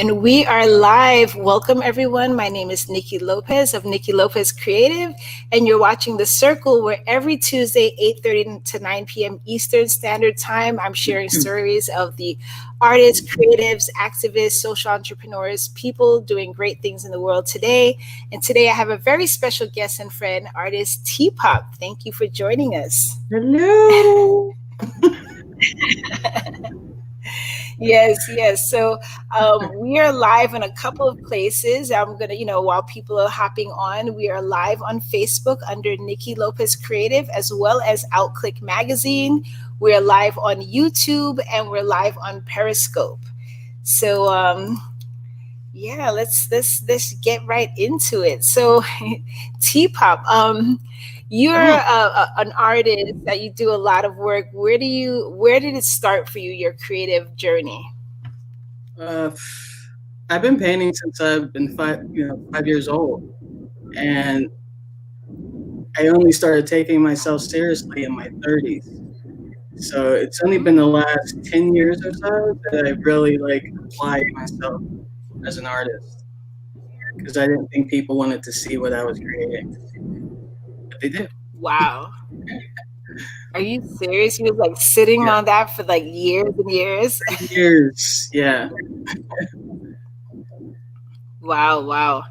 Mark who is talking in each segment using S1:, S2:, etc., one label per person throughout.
S1: And we are live. Welcome, everyone. My name is Niki Lopez of Niki Lopez Creative, and you're watching The Circle, where every Tuesday, 8:30 to 9 p.m. Eastern Standard Time, I'm sharing stories of the artists, creatives, activists, social entrepreneurs, people doing great things in the world today. And today I have a very special guest and friend, artist Teepop. Thank you for joining us.
S2: Hello.
S1: Yes. So we are live in a couple of places. I'm gonna, while people are hopping on, we are live on Facebook under Niki Lopez Creative, as well as Outclick Magazine. We're live on YouTube and we're live on Periscope. So yeah, let's get right into it. So T-pop, you're an artist that you do a lot of work. Where did it start for you, your creative journey?
S2: Uh, I've been painting since I've been 5 years old, and I only started taking myself seriously in my 30s. So it's only been the last 10 years or so that I really applied myself as an artist because I didn't think people wanted to see what I was creating, but they did.
S1: Wow. Are you serious? You was like sitting
S2: Yeah,
S1: on that for like years and years?
S2: years. Yeah.
S1: Wow.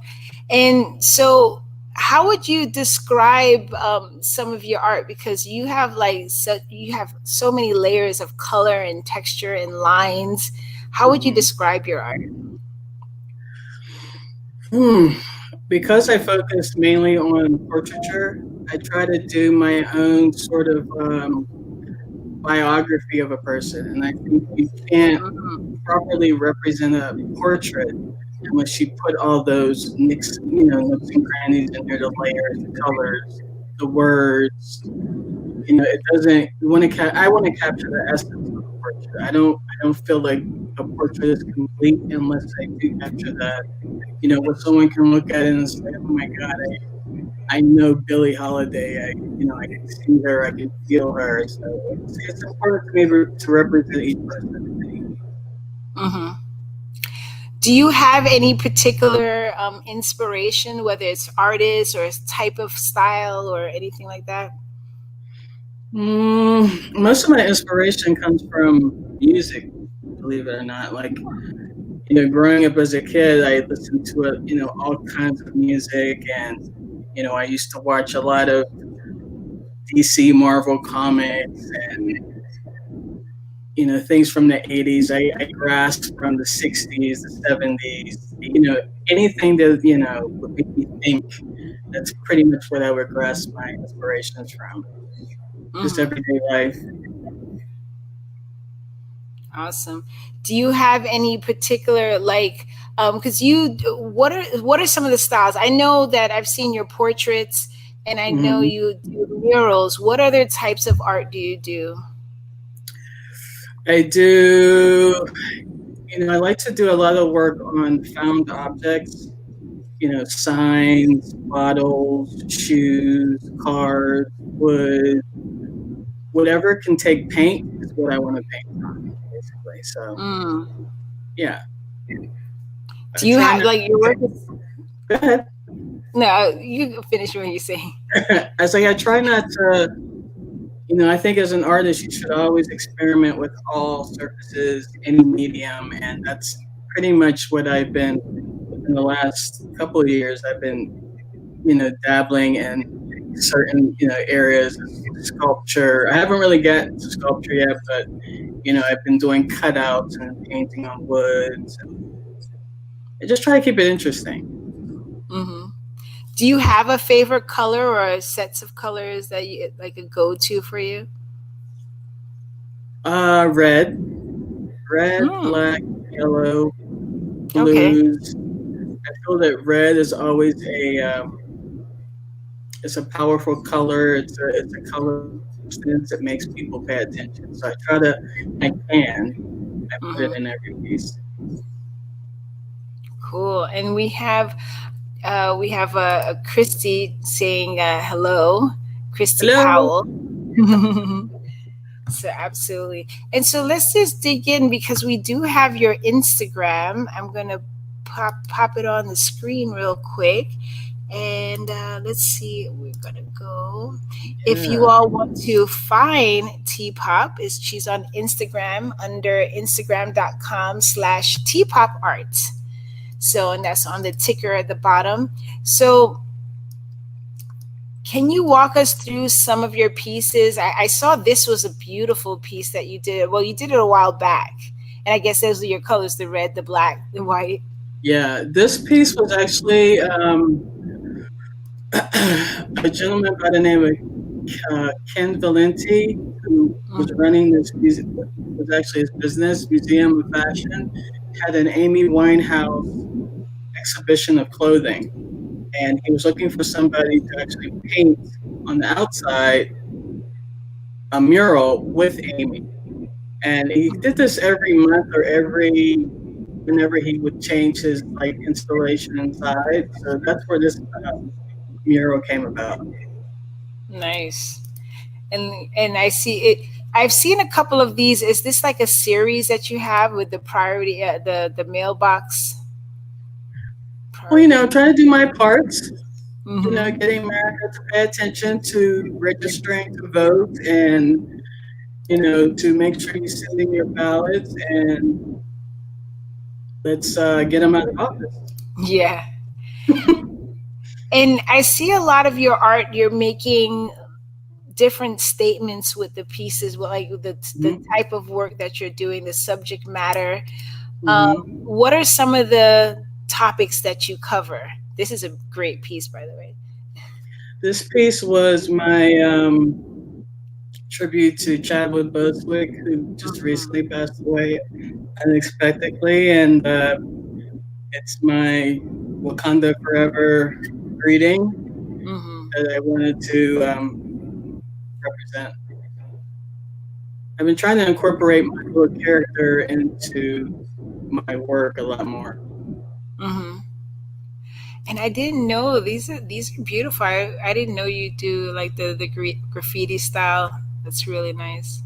S1: And so how would you describe some of your art? Because you have so many layers of color and texture and lines. How would you
S2: Mhm.
S1: describe your art?
S2: Hmm. Because I focus mainly on portraiture, I try to do my own sort of biography of a person, and I think you can't
S1: Mhm.
S2: properly represent a portrait unless you put all those nooks and crannies in there, the layers, the colors, the words. It doesn't. I want to capture the essence of a portrait. I don't feel like a portrait is complete unless I do capture that. Where someone can look at it and say, "Oh my God, I know Billie Holiday. I can see her. I can feel her." So it's important to me to represent each person.
S1: Mhm. Do you have any particular inspiration, whether it's artist or type of style or anything like that?
S2: Most of my inspiration comes from music, believe it or not. Growing up as a kid, I listened to all kinds of music, and I used to watch a lot of DC Marvel comics and things from the 80s. I grasped from the 60s, the 70s, anything that would make me think. That's pretty much what I would grasp my inspirations from. Just
S1: Hmm.
S2: everyday life.
S1: Awesome. Do you have any particular because you what are some of the styles? I know that I've seen your portraits and I know
S2: hmm
S1: you do murals. What other types of art do you do?
S2: I do. I like to do a lot of work on found objects. Signs, bottles, shoes, cars, wood, whatever can take paint is what I want to paint on, basically. So
S1: Mm.
S2: yeah, I
S1: Do you
S2: try
S1: have
S2: not.
S1: like your work is
S2: Go ahead.
S1: no, you finish what you're saying.
S2: I say I try not to. I think as an artist, you should always experiment with all surfaces, any medium, and that's pretty much what I've been within the last couple of years. I've been, dabbling in certain, areas of sculpture. I haven't really gotten to sculpture yet, but I've been doing cutouts and painting on woods. I just try to keep it interesting.
S1: Hmm. Do you have a favorite color or sets of colors that you like a go-to for you?
S2: Red, black,
S1: Hmm.
S2: yellow,
S1: Okay.
S2: blues. I feel that red is always it's a powerful color. It's a color of substance that makes people pay attention. So I put it in
S1: Hmm.
S2: every piece.
S1: Cool. And we have a Christy saying hello, Christy
S2: Hello.
S1: Powell. So absolutely. And so let's just dig in because we do have your Instagram. I'm gonna pop it on the screen real quick. And let's see, we're gonna go. If you
S2: Yeah.
S1: all want to find Teepop, is she's on Instagram under instagram.com/teepopart. So, and that's on the ticker at the bottom. So can you walk us through some of your pieces? I saw this was a beautiful piece that you did. Well, you did it a while back. And I guess those are your colors, the red, the black, the white.
S2: Yeah, this piece was actually a gentleman by the name of Ken Valenti, who was running this music, was actually his business, Museum of Fashion, had an Amy Winehouse exhibition of clothing. And he was looking for somebody to actually paint on the outside a mural with Amy. And he did this every month or every whenever he would change his like installation inside. So that's where this mural came about.
S1: Nice. And I see it. I've seen a couple of these. Is this like a series that you have with the priority, the mailbox
S2: Well,
S1: priority?
S2: trying to do my parts,
S1: Mm-hmm.
S2: getting America to pay attention to registering to vote and, to make sure you send in your ballots and let's get them out of office.
S1: Yeah. And I see a lot of your art. You're making different statements with the pieces, like the
S2: Hmm.
S1: type of work that you're doing, the subject matter.
S2: Hmm.
S1: What are some of the topics that you cover? This is a great piece, by the way.
S2: This piece was my tribute to Chadwick Boswick, who just recently
S1: Mhm.
S2: passed away unexpectedly, and it's my Wakanda Forever greeting
S1: Mhm.
S2: that I wanted to represent. I've been trying to incorporate my little character into my work a lot more.
S1: Mhm. And I didn't know these are beautiful. I didn't know you do like the graffiti style. That's really nice.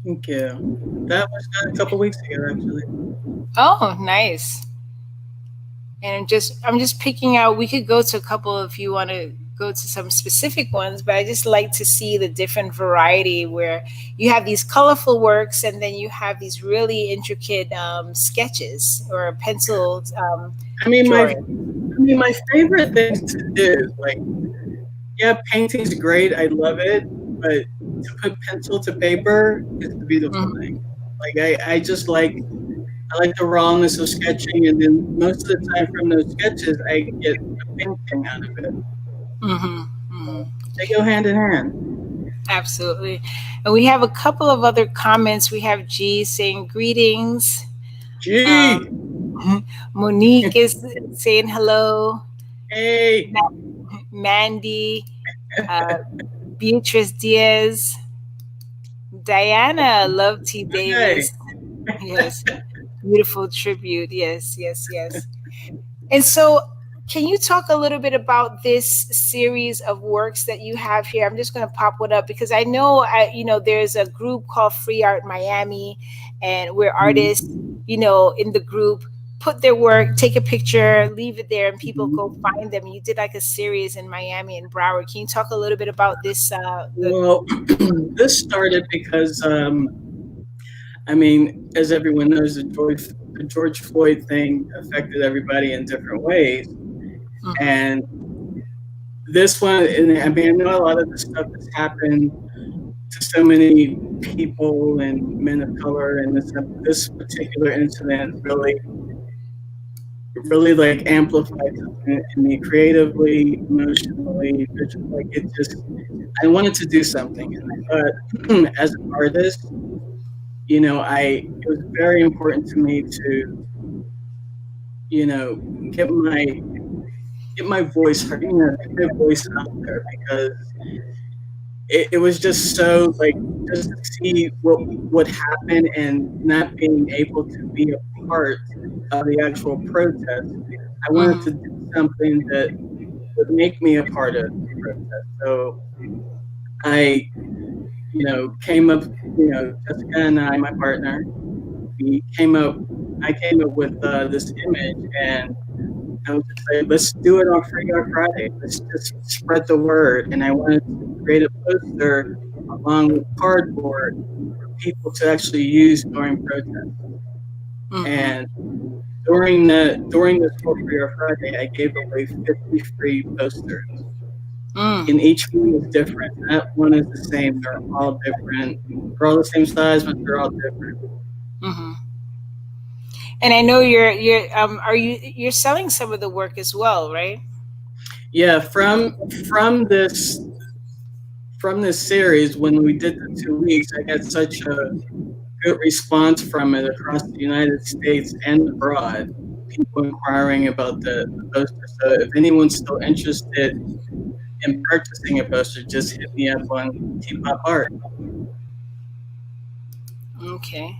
S2: Thank you. That was done a couple weeks ago, actually.
S1: Oh, nice. And I'm just picking out. We could go to a couple if you want to go to some specific ones, but I just like to see the different variety where you have these colorful works and then you have these really intricate sketches or pencil
S2: I mean, my
S1: drawing.
S2: my favorite things to do, like, yeah, painting's great. I love it, but to put pencil to paper is the beautiful thing.
S1: Mhm.
S2: Like, I like the rawness of sketching, and then most of the time from those sketches, I get a painting out of it.
S1: Mhm. Mhm.
S2: They go hand in hand.
S1: Absolutely. And we have a couple of other comments. We have G saying greetings.
S2: Gee,
S1: Monique is saying hello.
S2: hey,
S1: Mandy, uh, Beatrice Diaz, Diana, Love T.
S2: hey.
S1: Davis. Yes, beautiful tribute. Yes, yes, yes. And so, can you talk a little bit about this series of works that you have here? I'm just going to pop one up because I know, there's a group called Free Art Miami, and where
S2: Mhm,
S1: artists, in the group put their work, take a picture, leave it there, and people
S2: mhm.
S1: go find them. You did like a series in Miami and Broward. Can you talk a little bit about this?
S2: Well, this started because, I mean, as everyone knows, the George Floyd thing affected everybody in different ways.
S1: Mhm.
S2: And this one, and I mean, I know a lot of this stuff has happened to so many people and men of color, and this particular incident really like amplified something in me creatively, emotionally, like it just I wanted to do something, and I thought as an artist, I it was very important to me to you know get my get my voice heard, get my voice out there because it was just so like just to see what happened and not being able to be a part of the actual protest. I wanted to do
S1: Mhm.
S2: something that would make me a part of the protest. So I, came up, Jessica and I, my partner, we came up, I came up with this image, and I was just like, let's do it on Free Guy Friday. Let's just spread the word. And I wanted to create a poster along with cardboard for people to actually use during protest.
S1: Mm-hmm.
S2: And during this whole Free Guy Friday, I gave away 50 free posters. And
S1: Mm.
S2: each one is different. Not one is the same. They're all different. They're all the same size, but they're all different.
S1: Mm-hmm. And I know you're selling some of the work as well, right?
S2: Yeah, from this series, when we did the 2 weeks, I got such a good response from it across the United States and abroad. People inquiring about the poster. So if anyone's still interested in purchasing a poster, just hit me up on Teepop Art.
S1: Okay.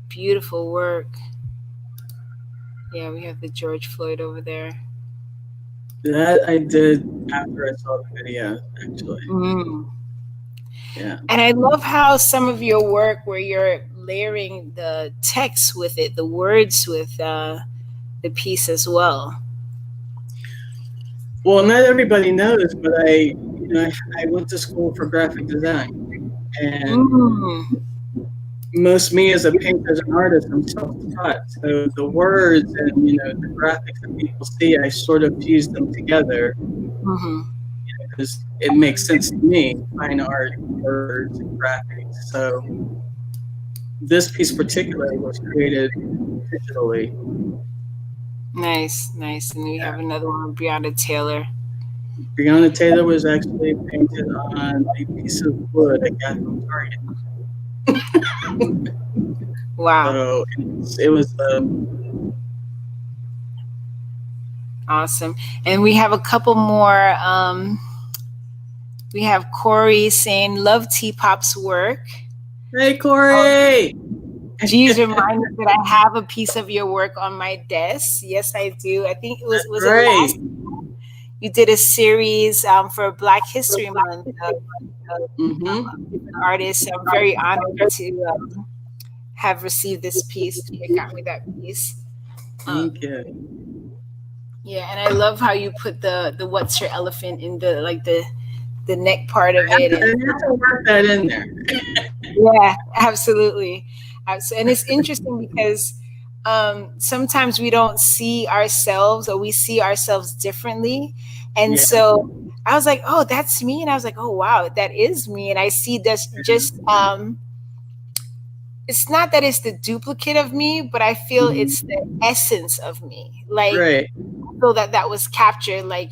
S1: Beautiful work. Yeah, we have the George Floyd over there.
S2: That I did after I saw the video, actually.
S1: Mm.
S2: Yeah.
S1: And I love how some of your work where you're layering the text with it, the words with the piece as well.
S2: Well, not everybody knows, but I went to school for graphic design, and
S1: Mm.
S2: most me as a painter, as an artist, I'm self-taught. So the words and the graphics that people see, I sort of fuse them together
S1: Mm-hmm.
S2: because it makes sense to me. Fine art, words, and graphics. So this piece particularly was created digitally.
S1: Nice, nice. And we have another one, Breonna Taylor.
S2: Breonna Taylor was actually painted on a piece of wood I got from Target.
S1: Wow,
S2: So it was
S1: awesome. And we have a couple more. We have Corey saying, "Love Teepop's work."
S2: hey
S1: Oh,
S2: Corey.
S1: geez, remind me that I have a piece of your work on my desk. Yes, I do. I think
S2: That's
S1: was it last
S2: right.
S1: you did a series for Black History Month of
S2: Mm-hmm.
S1: different artists. I'm very honored to have received this piece. You got me that piece.
S2: Thank
S1: Um,
S2: you.
S1: yeah, and I love how you put the what's your elephant in the like the neck part of it,
S2: I
S1: and
S2: have to work that in there.
S1: yeah, absolutely. And it's interesting because sometimes we don't see ourselves or we see ourselves differently. And
S2: Yeah.
S1: so I was like, oh, that's me. And I was like, oh, wow, that is me. And I see this just, it's not that it's the duplicate of me, but I feel
S2: Mm-hmm.
S1: it's the essence of me. Like,
S2: Right.
S1: I feel that was captured, like,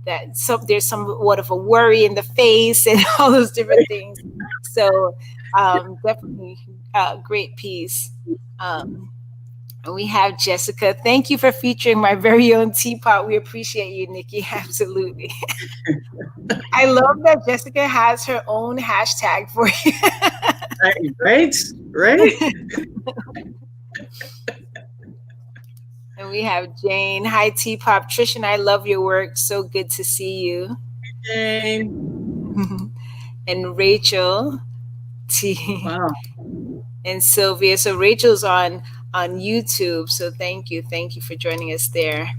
S1: that there's somewhat of a worry in the face and all those different things. So definitely a great piece. Um, and we have Jessica. Thank you for featuring my very own teapot. We appreciate you, Nikki. Absolutely. I love that Jessica has her own hashtag for you.
S2: Right. Right.
S1: And we have Jane. Hi, Teapop. Trish and I love your work. So good to see you.
S2: Jane.
S1: And Rachel T.
S2: Wow.
S1: And Sylvia. So Rachel's on YouTube. So thank you for joining us there.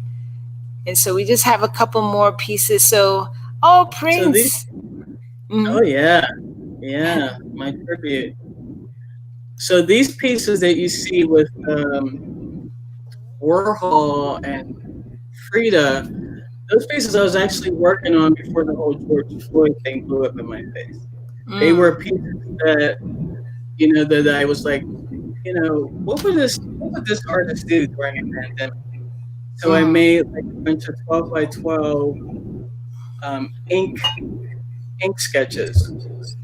S1: And so we just have a couple more pieces. So
S2: So these.
S1: Prince.
S2: Oh
S1: Mhm.
S2: yeah. Yeah. My tribute. So these pieces that you see with Warhol and Frida, those pieces I was actually working on before the whole George Floyd thing blew up in my face. They were
S1: Mm.
S2: pieces that that I was like, what would this artist do during a pandemic? So I
S1: Mm.
S2: made like a bunch of 12 by 12 ink sketches.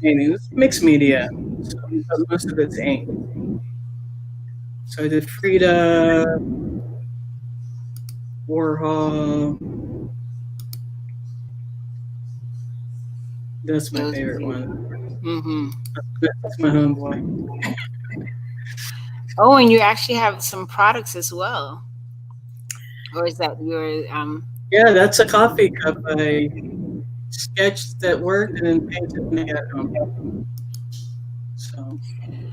S2: And it was mixed media, so but most of it's ink. So I did Frida, Warhol. That's my
S1: Those are
S2: favorite one.
S1: beautiful. Hmm.
S2: That's my homeboy.
S1: Oh, and you actually have some products as well. Or is that your
S2: Yeah, that's a coffee cup. sketched at work and then painted when I got home. So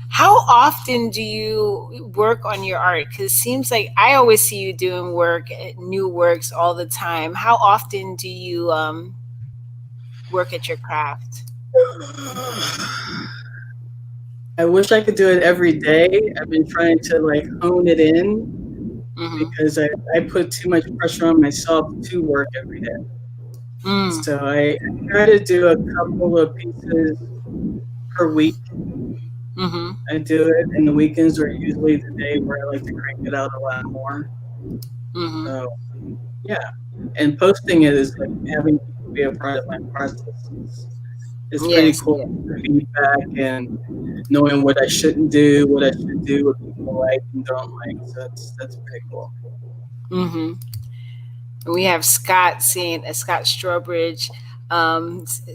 S1: How often do you work on your art? Because it seems like I always see you doing work, new works all the time. How often do you work at your craft?
S2: I wish I could do it every day. I've been trying to like hone it in
S1: Mm-hmm.
S2: because I put too much pressure on myself to work every day.
S1: Mm.
S2: So I try to do a couple of pieces per week.
S1: Mm-hmm.
S2: I do it, and the weekends are usually the day where I like to crank it out a lot more.
S1: Mm-hmm.
S2: So yeah, and posting it is like having people be a part of my process. It's pretty
S1: Yes.
S2: cool.
S1: Yeah.
S2: Feedback and knowing what I shouldn't do, what I should do, what people like and don't like. So that's pretty cool.
S1: Mm-hmm. We have Scott saying, Scott Strawbridge,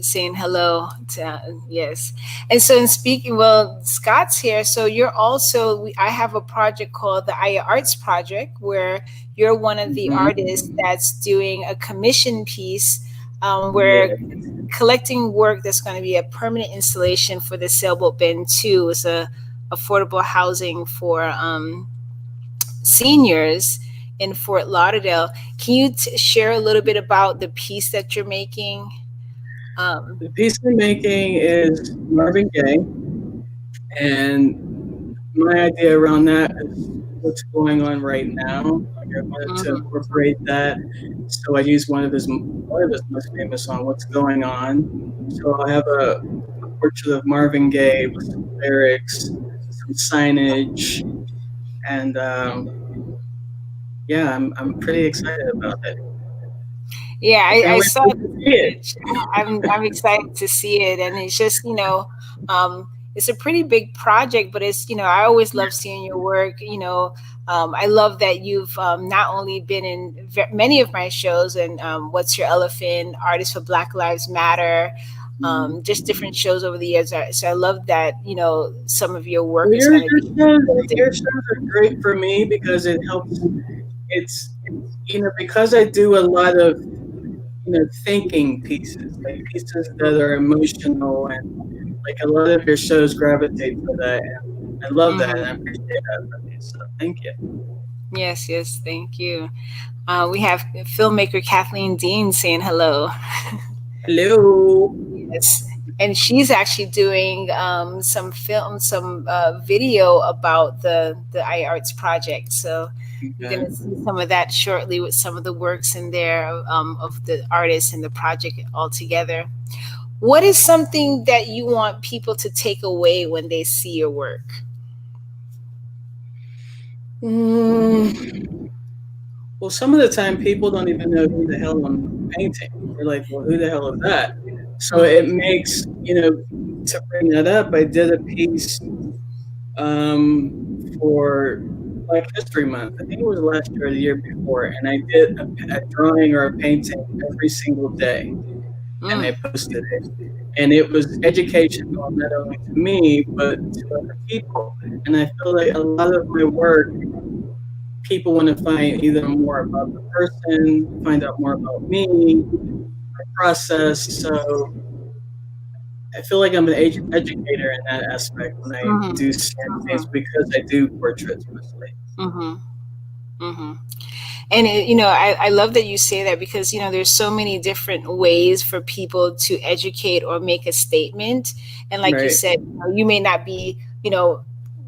S1: saying hello to, yes. And so in speaking, well, Scott's here. So you're also, I have a project called the Aya Arts Project where you're one of the
S2: Hmm.
S1: artists that's doing a commission piece. We're
S2: Yeah.
S1: collecting work that's going to be a permanent installation for the Sailboat Bend 2. It's a affordable housing for seniors in Fort Lauderdale. Can you share a little bit about the piece that you're making? Um,
S2: The piece I'm making is Marvin Gaye, and my idea around that is what's going on right now. Like I wanted to
S1: mhm,
S2: incorporate that, so I used one of his most famous song, "What's Going On." So I have a portrait of Marvin Gaye with some lyrics, some signage, and yeah, I'm pretty excited about it.
S1: yeah,
S2: I can't
S1: I
S2: wait
S1: saw
S2: for you
S1: the
S2: to see it.
S1: image. I'm excited to see it, and it's just it's a pretty big project, but it's I always love seeing your work. I love that you've not only been in many of my shows and What's Your Elephant, Artists for Black Lives Matter,
S2: Mm.
S1: just different shows over the years. So I love that some of your work
S2: Well,
S1: is going to be
S2: your shows are great for me because it helps. It's because I do a lot of thinking pieces, like pieces that are emotional, and like a lot of your shows gravitate to that. And I love that, and I
S1: Mhm.
S2: appreciate that from you. So thank you.
S1: Yes, yes, thank you. We have filmmaker Kathleen Dean saying hello.
S2: Hello.
S1: Yes, and she's actually doing some film, some video about the iArts project. So you're
S2: Okay.
S1: going to see some of that shortly with some of the works in there of the artists and the project altogether. What is something that you want people to take away when they see your work?
S2: Mm, well, some of the time people don't even know who the hell I'm painting. They're like, "Well, who the hell is that?" So it
S1: Mm-hmm.
S2: makes to bring that up. I did a piece um, for Black History Month. I think it was last year or the year before, and I did a drawing or a painting every single day, and I
S1: Mm.
S2: posted it. And it was educational not only to me but to other people. And I feel like a lot of my work, people want to find either more about the person, find out more about me, process. So I feel like I'm an educator in that aspect when I do
S1: Mm-hmm.
S2: certain things because I do portraits mostly.
S1: Mm-hmm. Mm-hmm. And I love that you say that because there's so many different ways for people to educate or make a statement. And like you
S2: Right,
S1: said, you may not be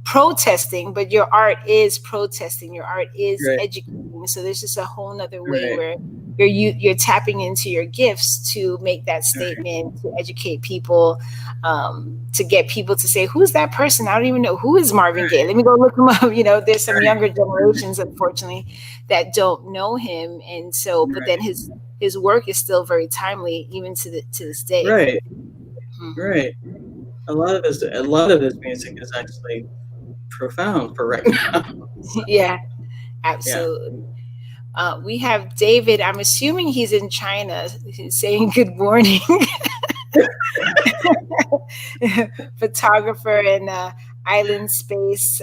S1: protesting, but your art is protesting, your art is
S2: right,
S1: educating. So there's just a whole nother way
S2: right,
S1: where you're tapping into your gifts to make that
S2: right,
S1: statement, to educate people, to get people to say, who's that person? I don't even know, who is Marvin Gaye. Let me go look him up. There's some younger generations, unfortunately, that don't know him, and so but then his work is still very timely even to this day.
S2: right,
S1: Hmm.
S2: right. A lot of his music is actually profound for right now. So
S1: Yeah,
S2: yeah.
S1: absolutely. We have David. I'm assuming he's in China. He's saying good morning. Photographer in Island Space.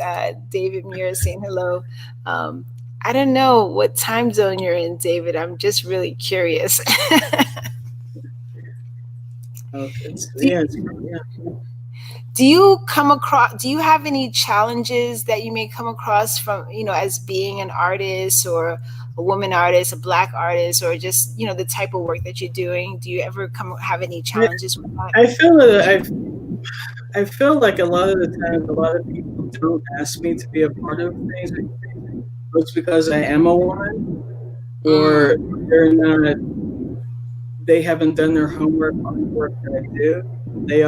S1: David Muir saying hello. Um, I don't know what time zone you're in, David. I'm just really curious. Do,
S2: It's yeah.
S1: do you come across, do you have any challenges that you may come across from, as being an artist, or a woman artist, a black artist, or just, the type of work that you're doing? Do you ever come have any
S2: Yeah,
S1: challenges with that?
S2: I feel that I feel like a lot of the times, a lot of people don't ask me to be a part of things. It's because I am a woman, or
S1: Mm,
S2: they're not. They haven't done their homework on the work that I do. They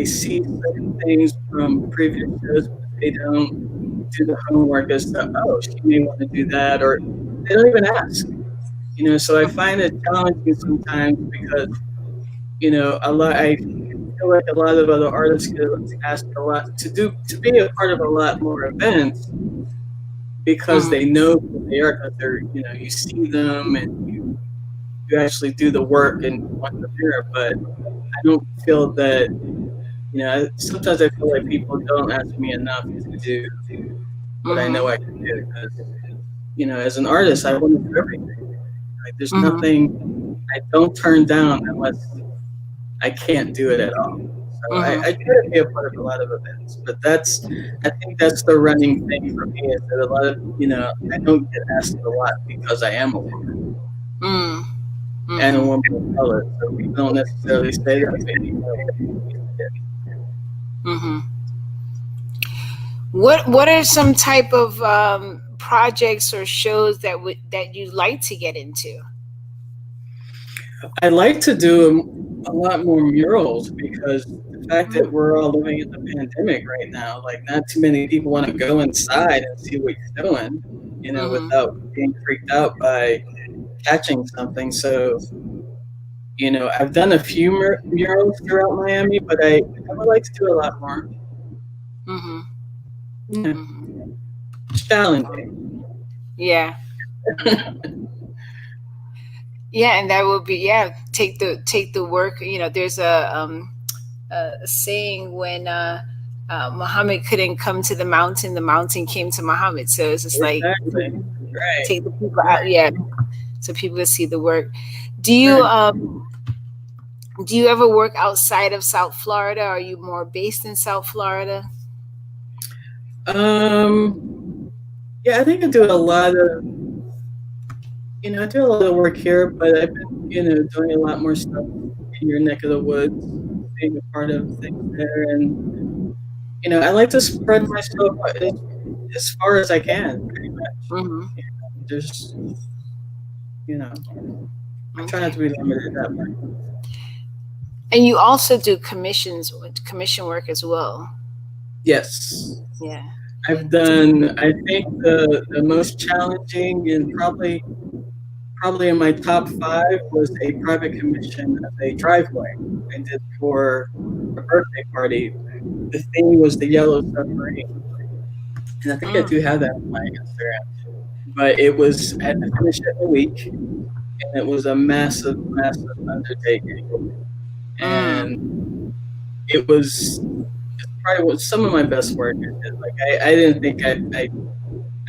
S2: see certain things from previous shows, but they don't do the homework as to, oh, she may want to do that, or they don't even ask. So I find it challenging sometimes because a lot. I feel like a lot of other artists get asked a lot to be a part of a lot more events because they
S1: mm,
S2: know who they are, because you see them and you actually do the work and you want the mirror. But I don't feel that sometimes I feel like people don't ask me enough to do what I know I can
S1: mm-hmm,
S2: do, because as an artist, I want to do everything. Like, there's nothing
S1: mm-hmm,
S2: I don't turn down unless I can't do it at all. So I try
S1: mm-hmm,
S2: to be a part of a lot of events, but I think that's the running thing for me, is that a lot of, I don't get asked a lot because I am a woman
S1: mm,
S2: and a
S1: mm-hmm,
S2: woman of color. So people don't necessarily say that to me.
S1: mm-hmm. What are some type of projects or shows that you like to get into?
S2: I like to do a lot more murals, because the fact that we're all living in the pandemic right now, like, not too many people want to go inside and see what you're doing, without
S1: Mm-hmm.
S2: being freaked out by catching something. So, I've done a few murals throughout Miami, but I would like to do a lot more.
S1: Mm-hmm.
S2: Yeah,
S1: Mm-hmm.
S2: it's challenging.
S1: Yeah. Yeah, and that would be, yeah, take the work. There's a saying, when Muhammad couldn't come to the mountain came to Muhammad. So it's just like,
S2: Exactly. Right.
S1: take the people out,
S2: Right.
S1: yeah, so people can see the work. Do you
S2: Right.
S1: um do you ever work outside of South Florida? Are you more based in South Florida?
S2: Um. Yeah, I think I do a lot of work here, but I've been, doing a lot more stuff in your neck of the woods, being a part of things there, and I like to spread myself as far as I can, pretty much.
S1: Mm-hmm.
S2: There's, you know, I try not
S1: Okay.
S2: to be limited that much.
S1: And you also do commission work as well.
S2: Yes,
S1: Yeah.
S2: I've done. I think the most challenging, and probably in my top 5, was a private commission of a driveway I did for a birthday party. The theme was the Yellow Submarine, and I think I do have that on my Instagram. But I had to finish it in a week, and it was a massive, massive undertaking. And
S1: Mm.
S2: it's probably was some of my best work I did. Like, I didn't think I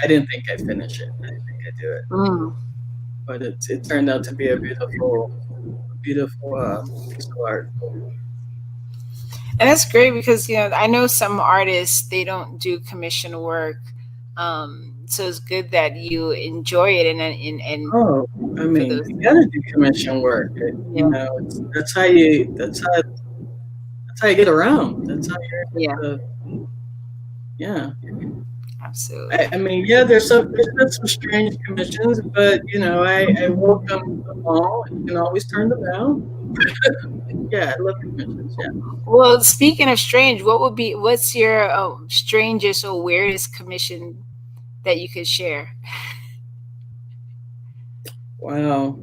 S2: didn't think I'd finish it. I didn't think I'd do it,
S1: Mm.
S2: but it turned out to be a beautiful, beautiful piece of art.
S1: And that's great because I know some artists, they don't do commission work. So it's good that you enjoy it, and
S2: Oh, I
S1: for
S2: mean,
S1: those
S2: you
S1: things.
S2: gotta do commission work.
S1: Yeah.
S2: That's how you get around. That's how
S1: Yeah.
S2: you're able to, yeah.
S1: Absolutely.
S2: I mean, yeah, there's been some strange commissions, but I welcome them all. You can always turn them down. Yeah, I love commissions. Yeah.
S1: Well, speaking of strange, what's your strangest or weirdest commission that you could share?
S2: Wow.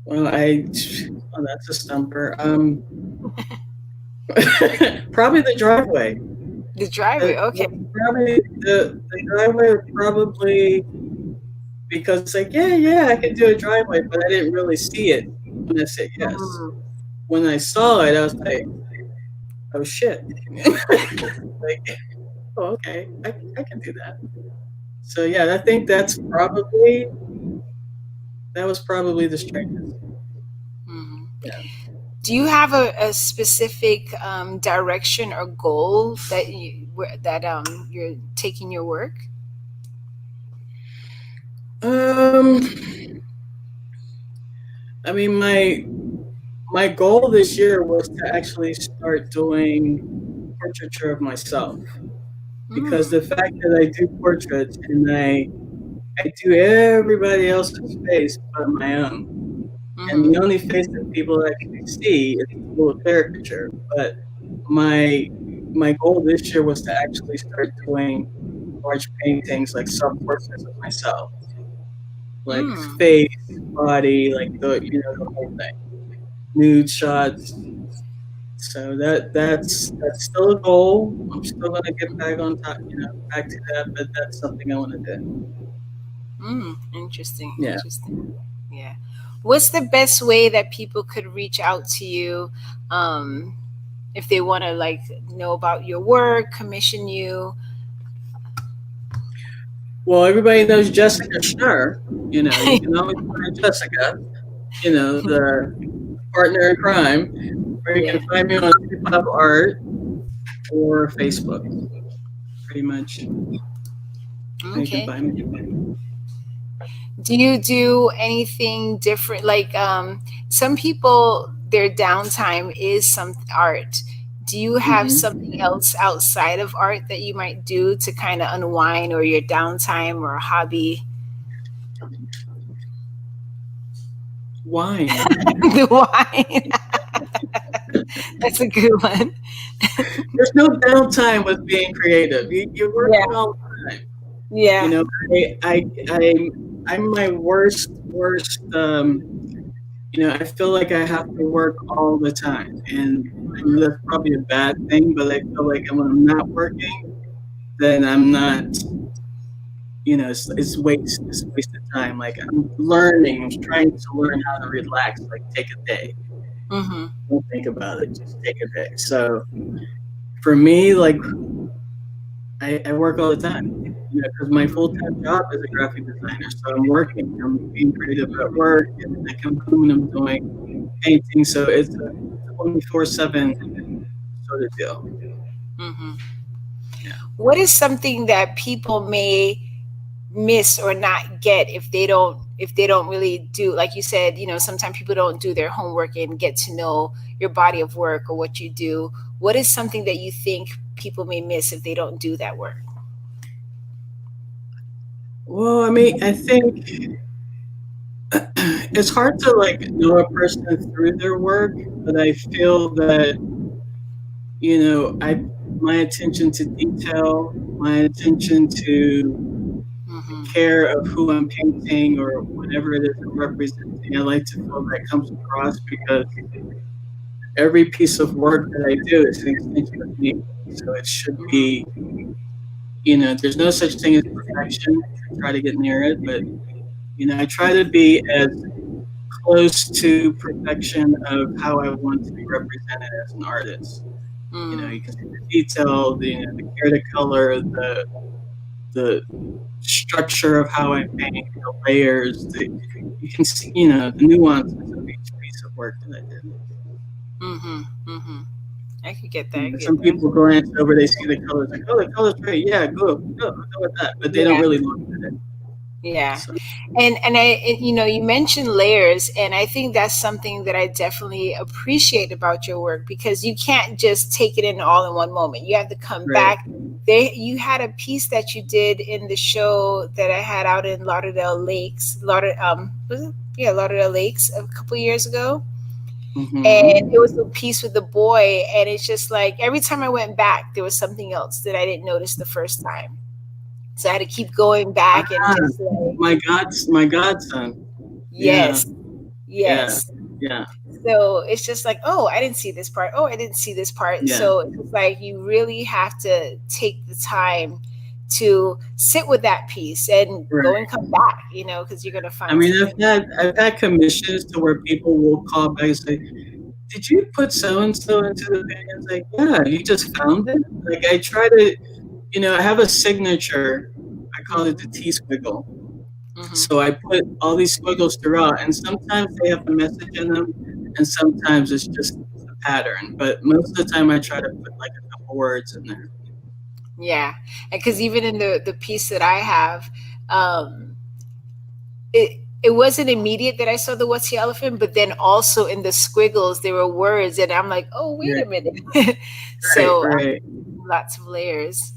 S2: Well, oh, that's a stumper. Probably the driveway.
S1: The driveway. Okay.
S2: Probably the driveway would probably, because it's like, yeah, yeah, I can do a driveway, but I didn't really see it when I said yes.
S1: Mm.
S2: When I saw it, I was like, oh shit. Like, oh, okay, I can do that. So yeah, I think that was probably the strangest.
S1: Mhm.
S2: Yeah.
S1: Do you have a specific direction or goal that you're taking your work?
S2: Um, I mean, my goal this year was to actually start doing portraiture of myself, because the
S1: Mm.
S2: fact that I do portraits and I do everybody else's face but my own, and the only
S1: Mm-hmm.
S2: face that people actually see is a little caricature. But my my goal this year was to actually start doing large paintings, like self portraits of myself, like
S1: Mm.
S2: face, body, like the whole thing, nude shots. So that's still a goal. I'm still gonna get back on top, back to that, but that's something I want to do.
S1: Mm. Interesting.
S2: Yeah.
S1: Interesting. Yeah. What's the best way that people could reach out to you, um, if they want to like know about your work, commission you?
S2: Well, everybody knows Jessica Schnur. You can always find Jessica. The partner in crime. Or you can
S1: Yeah.
S2: find me on Teepop Art or Facebook. Pretty much how you can
S1: Okay.
S2: find me.
S1: Do you do anything different? Like some people, their downtime is some art. Do you have
S2: Hmm.
S1: something else outside of art that you might do to kind of unwind or your downtime or a hobby?
S2: Wine.
S1: The wine. That's a good one.
S2: There's no downtime with being creative. You're working
S1: Yeah.
S2: all the time. You
S1: Yeah.
S2: know, I'm my worst. I feel like I have to work all the time, and I know that's probably a bad thing. But I feel like when I'm not working, then I'm not. It's wasted time. Like I'm learning. I'm trying to learn how to relax. Like take a day.
S1: Mm-hmm.
S2: Don't think about it. Just take a day. So for me, like I work all the time. Because my full time job is a graphic designer. So I'm working. I'm being creative at work, and then I come home and I'm doing painting. So it's a 24/7 sort of deal.
S1: Mm-hmm.
S2: Yeah.
S1: What is something that people may miss or not get if they don't really do, like you said, sometimes people don't do their homework and get to know your body of work or what you do? What is something that you think people may miss if they don't do that work?
S2: Well, I mean, I think it's hard to like know a person through their work, but I feel that I my attention to detail, my attention to the
S1: Mm-hmm.
S2: care of who I'm painting or whatever it is I'm representing. I like to feel that comes across because every piece of work that I do is an extension of me. So it should be, there's no such thing as perfection. I try to get near it, but I try to be as close to perfection of how I want to be represented as an artist. You can
S1: Mm-hmm.
S2: see the detail, the care to color, the structure of how I paint, the layers, you can see, the nuances of each piece of work that I did.
S1: Mm-hmm. Mm-hmm. I could get that. I could
S2: Some
S1: get that.
S2: people glance over, they see the colors, like, oh, the color's great, yeah, I'll go with that, but they don't
S1: Yeah.
S2: really look at it.
S1: Yeah.
S2: So,
S1: You mentioned layers, and I think that's something that I definitely appreciate about your work, because you can't just take it in all in one moment. You have to come
S2: right.
S1: back. You had a piece that you did in the show that I had out in Lauderdale Lakes, was it? Yeah, Lauderdale Lakes a couple years ago, and it
S2: Hmm.
S1: was a piece with the boy, and it's just like every time I went back, there was something else that I didn't notice the first time, so I had to keep going back and
S2: Ah,
S1: just like,
S2: my godson. Yeah,
S1: yes,
S2: yeah,
S1: yes.
S2: yeah,
S1: So it's just like, oh, I didn't see this part. Oh, I didn't see this part.
S2: yeah,
S1: So it's like you really have to take the time to sit with that piece and go
S2: right.
S1: and come back, because you're gonna
S2: I
S1: find
S2: mean,
S1: something.
S2: I've had commissions to where people will call back and say, did you put so and so into the painting? It's like, yeah, you just found it. Like I try to, I have a signature. I call it the
S1: Mm-hmm.
S2: T squiggle. So
S1: Mm-hmm.
S2: I put all these squiggles throughout, and sometimes they have a message in them. and sometimes it's just a pattern. But most of the time, I try to put like a couple words in there.
S1: Yeah, and because even in the piece that I have, um, it wasn't immediate that I saw the what's the elephant, but then also in the squiggles there were words, and I'm like, oh wait
S2: Right,
S1: a minute.
S2: right,
S1: So
S2: right.
S1: lots of layers.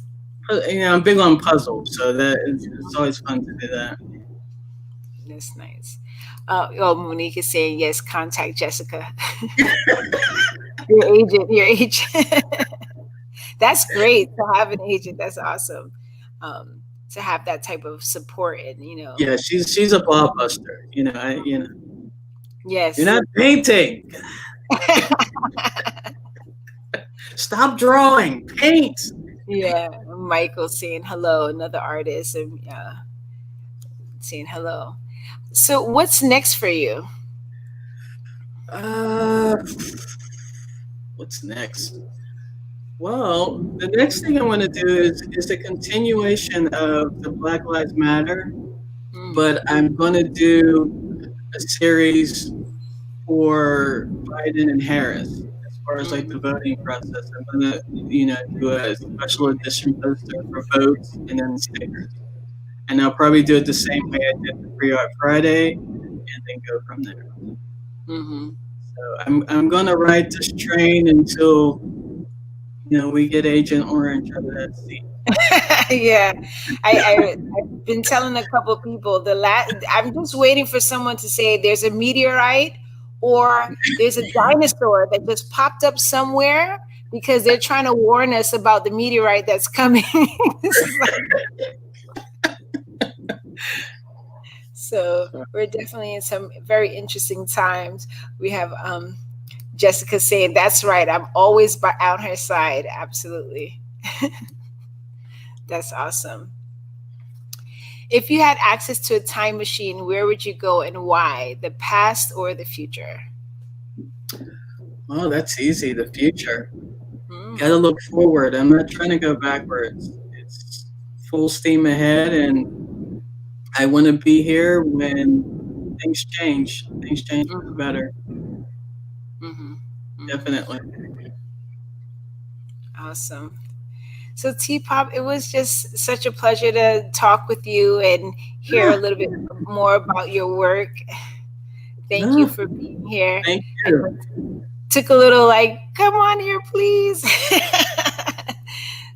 S2: I'm big on puzzles, so that it's always fun to do that.
S1: That's nice. Oh, Monique is saying yes. Contact Jessica, your agent. Your agent. That's great to have an agent. That's awesome. To have that type of support and
S2: Yeah, she's a blockbuster. You're
S1: yes.
S2: not painting. Stop drawing. Paint.
S1: Yeah, Michael saying hello, another artist, and saying hello. So, what's next for you?
S2: Uh, what's next? Well, the next thing I want to do is a continuation of the Black Lives Matter, but
S1: Mm,
S2: I'm going to do a series for Biden and Harris as far as like the
S1: mm,
S2: voting process. I'm going to, do a special edition poster for votes and then stickers. And I'll probably do it the same way I did the Free Art Friday and then go from there.
S1: mm-hmm.
S2: So I'm going to ride this train until, we get Agent Orange out of that seat.
S1: Yeah, I've been telling a couple of people I'm just waiting for someone to say there's a meteorite or there's a dinosaur that just popped up somewhere because they're trying to warn us about the meteorite that's coming. This is like, so we're definitely in some very interesting times. We have Jessica saying, "That's right. I'm always on her side." Absolutely, that's awesome. If you had access to a time machine, where would you go and why? The past or the future?
S2: Oh, that's easy. The future. Got to
S1: Mm,
S2: look forward. I'm not trying to go backwards. It's full steam ahead, and I want to be here when things change. Things change for the better.
S1: mm, mm-hmm, mm-hmm.
S2: Definitely.
S1: Awesome. So, Teepop, it was just such a pleasure to talk with you and hear a
S2: Ah,
S1: little bit more about your work. Thank you
S2: no,
S1: for being here.
S2: thank
S1: I
S2: you.
S1: know it took a little like, come on here, please.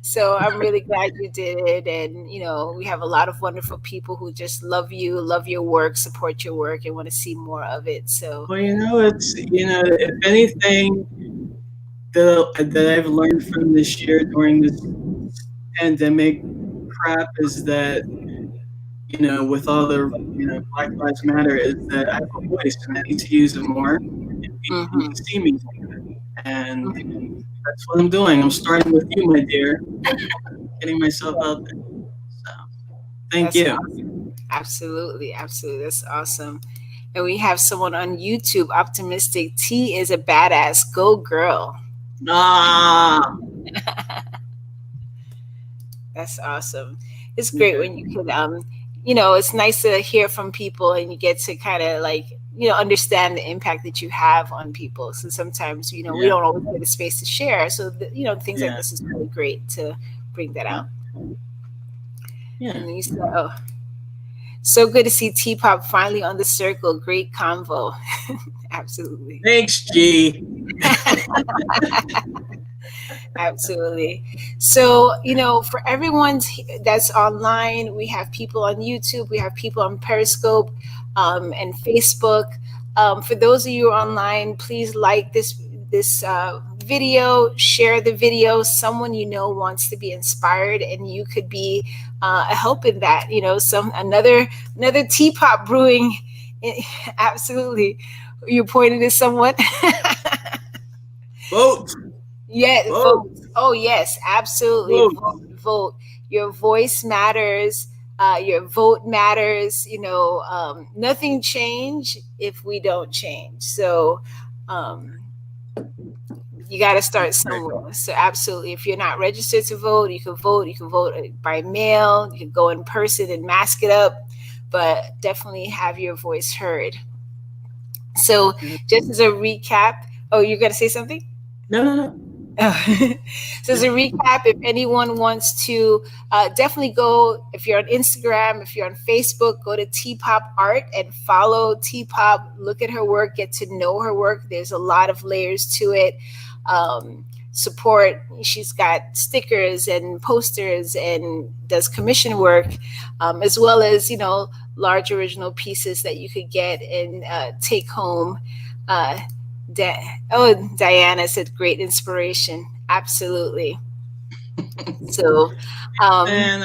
S1: So I'm really glad you did it. And, we have a lot of wonderful people who just love you, love your work, support your work, and want to see more of it. So,
S2: Well, if anything that I've learned from this year during this pandemic crap is that, with all the, Black Lives Matter, is that I have a voice and I need to use it more, and people need to
S1: mhm,
S2: see me. And
S1: mhm.
S2: that's what I'm doing. I'm starting with you, my dear, getting myself out there. So, thank
S1: That's
S2: you.
S1: awesome. Absolutely. Absolutely. That's awesome. And we have someone on YouTube, Optimistic T is a badass. Go girl.
S2: Ah,
S1: That's awesome. It's great
S2: okay.
S1: when you can it's nice to hear from people and you get to kind of like, understand the impact that you have on people. So sometimes, we
S2: Yeah,
S1: don't always get a space to share. So things like
S2: yeah,
S1: this is really great to bring that
S2: yeah,
S1: out.
S2: yeah.
S1: And you said, oh, so good to see T-Pop finally on the circle. Great convo. Absolutely.
S2: Thanks, G.
S1: Absolutely. So, for everyone that's online, we have people on YouTube, we have people on Periscope and Facebook. For those of you online, please like this video, share the video. Someone wants to be inspired, and you could be a help in that. Some another teapot brewing. Absolutely. You pointed at someone.
S2: Vote,
S1: Yeah,
S2: vote,
S1: vote. Oh, yes, absolutely.
S2: vote.
S1: Vote, vote. Your voice matters. Your vote matters. Nothing change if we don't change. So, um, you got to start
S2: Right.
S1: somewhere. So, absolutely. If you're not registered to vote, you can vote. You can vote by mail. You can go in person and mask it up, but definitely have your voice heard. So just as a recap, oh, you're going to say something?
S2: No, no, no.
S1: Oh. So as a recap, if anyone wants to definitely go, if you're on Instagram, if you're on Facebook, go to Teepop Art and follow Teepop. Look at her work, get to know her work. There's a lot of layers to it. Support. She's got stickers and posters and does commission work, as well as large original pieces that you could get and take home. Uh, Diana said great inspiration. Absolutely. So, um,
S2: And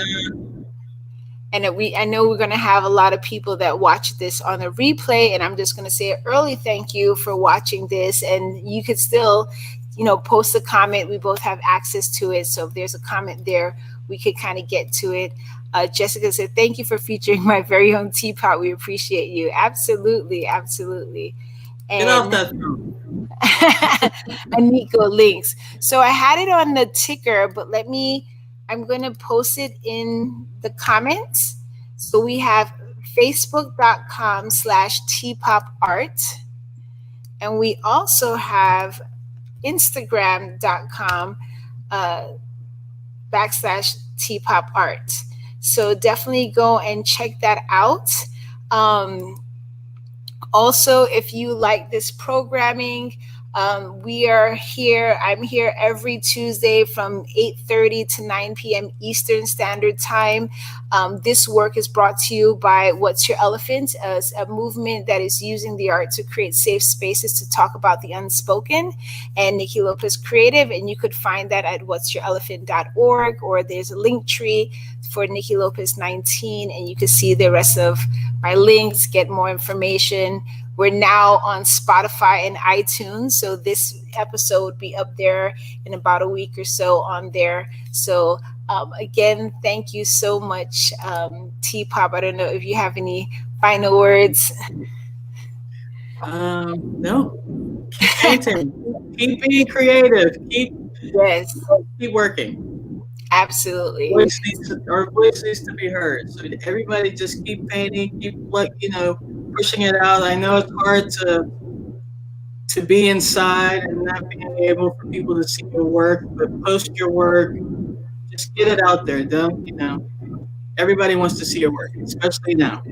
S1: and I know we're going to have a lot of people that watch this on a replay, and I'm just going to say an early thank you for watching this. And you could still, post a comment. We both have access to it, so if there's a comment there, we could kind of get to it. Jessica said, "Thank you for featuring my very own teapot. We appreciate you." Absolutely, absolutely.
S2: get off
S1: And
S2: that phone.
S1: Nico links. So I had it on the ticker, but I'm going to post it in the comments. So we have facebook.com/teepopart. And we also have instagram.com /teepopart. So definitely go and check that out. Also, if you like this programming, we are here. I'm here every Tuesday from 8:30 to 9 p.m. Eastern Standard Time. This work is brought to you by What's Your Elephant, as a movement that is using the art to create safe spaces to talk about the unspoken, and Niki Lopez Creative. And you could find that at what'syourelephant.org, or there's a link tree for Niki Lopez 19, and you can see the rest of my links, get more information. We're now on Spotify and iTunes, so this episode would be up there in about a week or so on there. So again, thank you so much, Teepop. I don't know if you have any final words.
S2: No. Keep painting. Keep being creative.
S1: Yes,
S2: Keep working.
S1: absolutely.
S2: Our voice needs to be heard. So everybody just keep painting, keep pushing it out. I know it's hard to be inside and not being able for people to see your work, but post your work. Just get it out there. Don't everybody wants to see your work, especially now.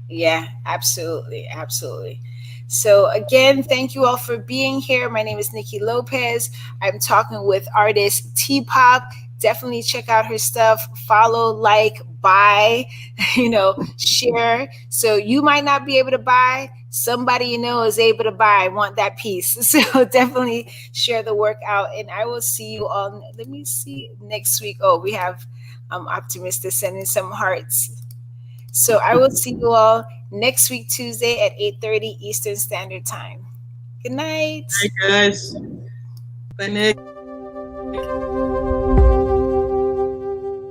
S1: Yeah, absolutely. Absolutely. So, again, thank you all for being here. My name is Niki Lopez. I'm talking with artist Teepop. Definitely check out her stuff. Follow, like, buy, share. So, you might not be able to buy. Somebody is able to buy. Want that piece. So, definitely share the work out. And I will see you on, let me see, next week. Oh, we have Optimist sending some hearts. So I will see you all next week, Tuesday at 8:30 Eastern Standard Time. Good night.
S2: Hey guys. Bye, Nick.